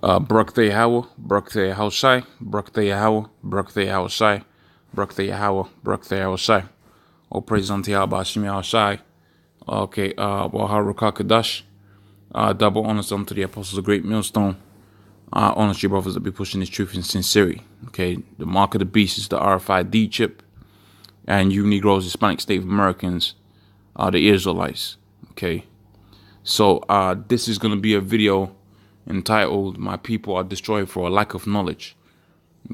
Barak Yahweh, Barak Yahushai, Barak Yahweh, Barak Yahushai, Barak Yahweh, Barak Yahushai. All praise unto Yahweh Hashem Yahushai. Okay, Waharuka Kadash. Double honors unto the apostles of GreatMillStone. Honor to your brothers that be pushing this truth in sincerity. Okay, the mark of the beast is the RFID chip. And you Negroes, Hispanic Native Americans, are the Israelites. Okay, so this is going to be a video entitled "My People Are Destroyed for a Lack of Knowledge,"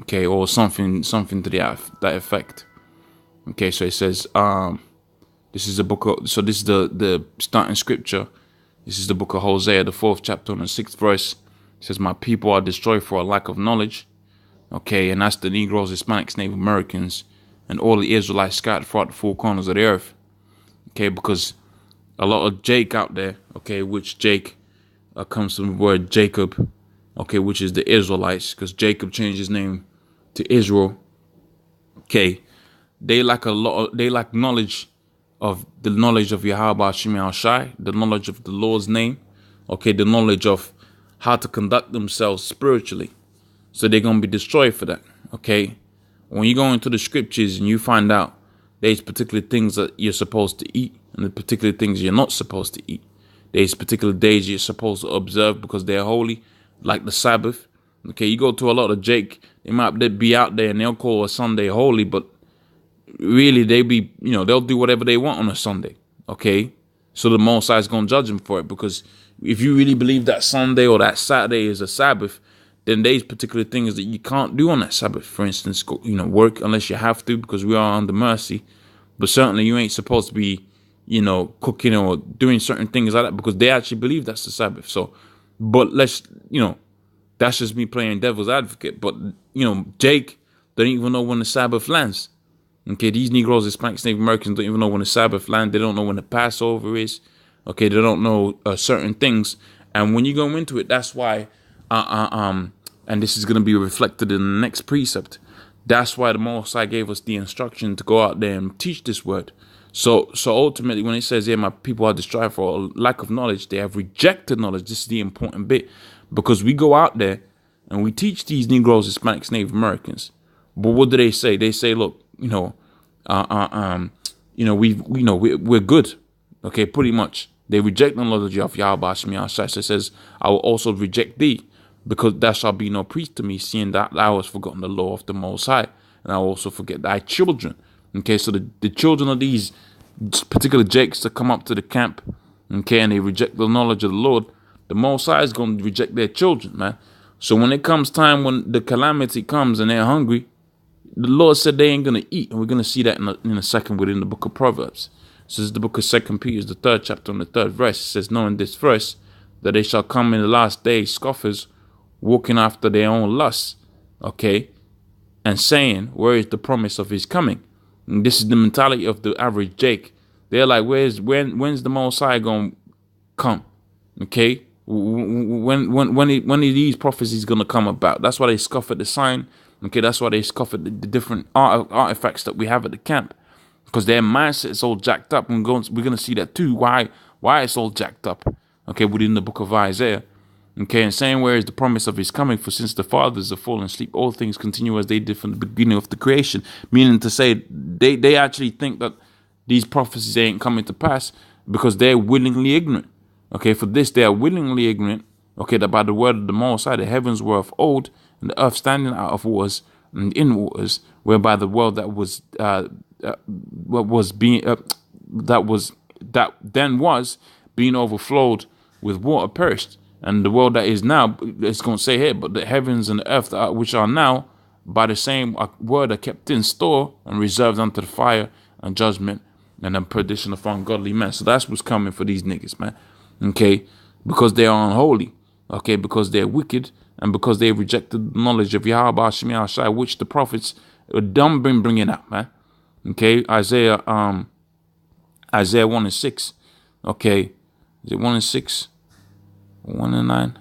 okay, or something to that effect. Okay, so it says this is the book of, so this is the starting scripture. This is the book of Hosea, the 4th chapter and the 6th verse. It says, "My people are destroyed for a lack of knowledge." Okay, and that's the Negroes, Hispanics, Native Americans, and all the Israelites scattered throughout the four corners of the earth. Okay, because a lot of Jake out there, okay, which Jake comes from the word Jacob, okay, which is the Israelites, because Jacob changed his name to Israel. Okay, they lack knowledge of the knowledge of Yahweh Hashem Yahushai, the knowledge of the Lord's name, okay, the knowledge of how to conduct themselves spiritually. So they're gonna be destroyed for that. Okay, when you go into the scriptures and you find out there's particular things that you're supposed to eat and the particular things you're not supposed to eat. There's particular days you're supposed to observe because they're holy, like the Sabbath. Okay, you go to a lot of Jake, they might be out there and they'll call a Sunday holy, but really they'll do whatever they want on a Sunday. Okay, so the Most High is going to judge them for it, because if you really believe that Sunday or that Saturday is a Sabbath, then there's particular things that you can't do on that Sabbath. For instance, work unless you have to, because we are under mercy. But certainly you ain't supposed to be, cooking or doing certain things like that, because they actually believe that's the Sabbath. So, but that's just me playing devil's advocate. But, Jake don't even know when the Sabbath lands. Okay, these Negroes, Hispanics, Native Americans don't even know when the Sabbath lands. They don't know when the Passover is. Okay, they don't know certain things. And when you go into it, that's why, and this is going to be reflected in the next precept. That's why the Most High gave us the instruction to go out there and teach this word. So ultimately, when it says here, "My people are destroyed for a lack of knowledge," they have rejected knowledge. This is the important bit, because we go out there and we teach these Negroes, Hispanics, Native Americans. But what do they say? They say, "Look, we're good." Okay, pretty much. They reject the knowledge of Yahweh Hashem Yahushai. So it says, "I will also reject thee, because there shall be no priest to me, seeing that thou hast forgotten the law of the Most High, and I will also forget thy children." Okay, so the children of these particular Jakes that come up to the camp, okay, and they reject the knowledge of the Lord, the Most High is going to reject their children, man. So when it comes time, when the calamity comes and they're hungry, the Lord said they ain't going to eat. And we're going to see that in a second within the book of Proverbs. So this is the book of 2 Peter, the 3rd chapter and the 3rd verse. It says, "Knowing this verse, that they shall come in the last days scoffers, walking after their own lusts," okay, and saying, "Where is the promise of his coming?" And this is the mentality of the average Jake. They're like, when's the Most High gonna come? Okay, when are these prophecies gonna come about? That's why they scoff at the sign. Okay, that's why they scoff at the different artifacts that we have at the camp, because their mindset is all jacked up. And we're gonna see that too. Why it's all jacked up? Okay, within the book of Isaiah. Okay, and saying, "Where is the promise of his coming? For since the fathers have fallen asleep, all things continue as they did from the beginning of the creation." Meaning to say, they actually think that these prophecies ain't coming to pass because they're willingly ignorant. Okay, for this, they are willingly ignorant. Okay, that by the word of the Most High, the heavens were of old, and the earth standing out of waters and in waters, whereby the world that then was being overflowed with water perished. And the world that is now, it's going to say here, but the heavens and the earth which are now, by the same word, are kept in store and reserved unto the fire and judgment and then perdition of ungodly men. So that's what's coming for these niggas, man. Okay, because they are unholy. Okay, because they're wicked, and because they rejected the knowledge of Yahweh Hashem Yahushai, which the prophets done been bringing up, man. Okay, Isaiah 1:6. Okay, is it 1:6? 1:9.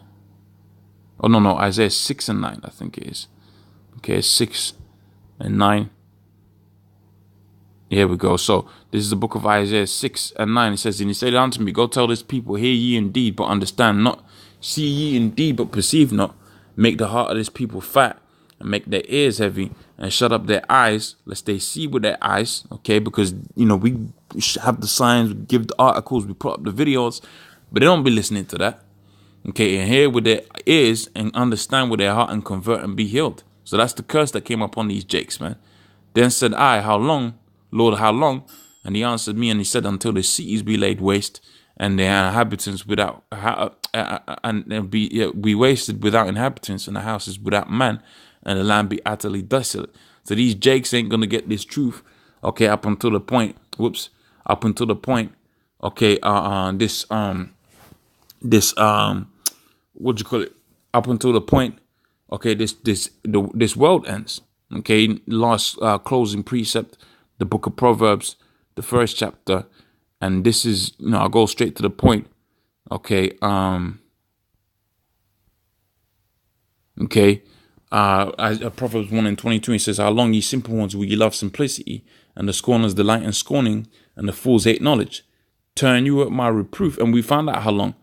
Oh no, Isaiah 6:9, I think it is. Okay, 6 and 9. Here we go. So this is the book of Isaiah 6:9. It says, "And he said unto me, Go tell this people, hear ye indeed, but understand not. See ye indeed, but perceive not. make the heart of this people fat, and make their ears heavy, and shut up their eyes, lest they see with their eyes, okay? Because, you know, we have the signs, we give the articles, we put up the videos, but they don't be listening to that, okay? And hear with their ears and understand with their heart and convert and be healed. So that's the curse that came upon these jakes, man. Then said I, how long, Lord, how long? And he answered me, and he said, until the cities be laid waste, and their inhabitants without, and be wasted without inhabitants, and the houses without man, and the land be utterly desolate. So these jakes ain't gonna get this truth, okay, up until the point, okay, what you call it? Up until the point, okay, this world ends. Okay, last closing precept, the book of Proverbs, the first chapter, and this is, you know, I'll go straight to the point. Okay, Proverbs 1:22, it says, how long, ye simple ones, will ye love simplicity, and the scorners delight in scorning, and the fools hate knowledge? Turn you at my reproof. And we found out how long,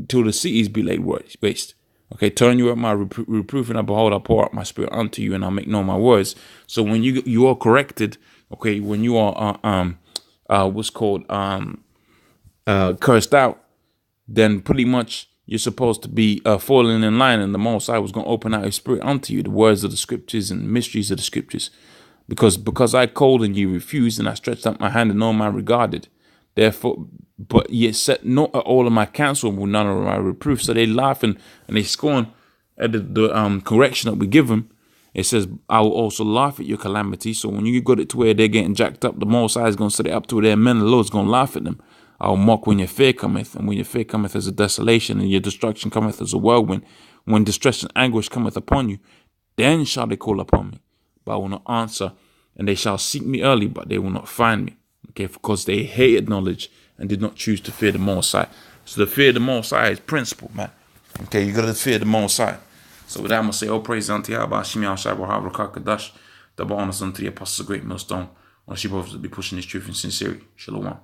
till the cities be laid waste. Okay, turn you at my reproof, and I behold, I pour out my spirit unto you, and I'll make known my words. So when you are corrected, okay, when you are cursed out, then pretty much you're supposed to be falling in line, and the Most High was going to open out His Spirit unto you, the words of the Scriptures and the mysteries of the Scriptures. Because I called and ye refused, and I stretched out my hand and no man regarded. Therefore, but yet set not at all of my counsel, with none of my reproof. So they laugh and they scorn at the correction that we give them. It says, I will also laugh at your calamity. So when you got it to where they're getting jacked up, the Most High is going to set it up to where their men, the Lord's going to laugh at them. I will mock when your fear cometh, and when your fear cometh as a desolation, and your destruction cometh as a whirlwind. When distress and anguish cometh upon you, then shall they call upon me, but I will not answer. And they shall seek me early, but they will not find me. Okay, because they hated knowledge and did not choose to fear the Most High. So the fear of the Most High is principle, man. Okay, you got to fear the Most High. So with that, I'm going to say, all praise unto Yahweh, Hashem Yahushua, Baruch Kadash, double honors unto the apostles of Great Millstone. On she both to be pushing this truth in sincerity. Shalom.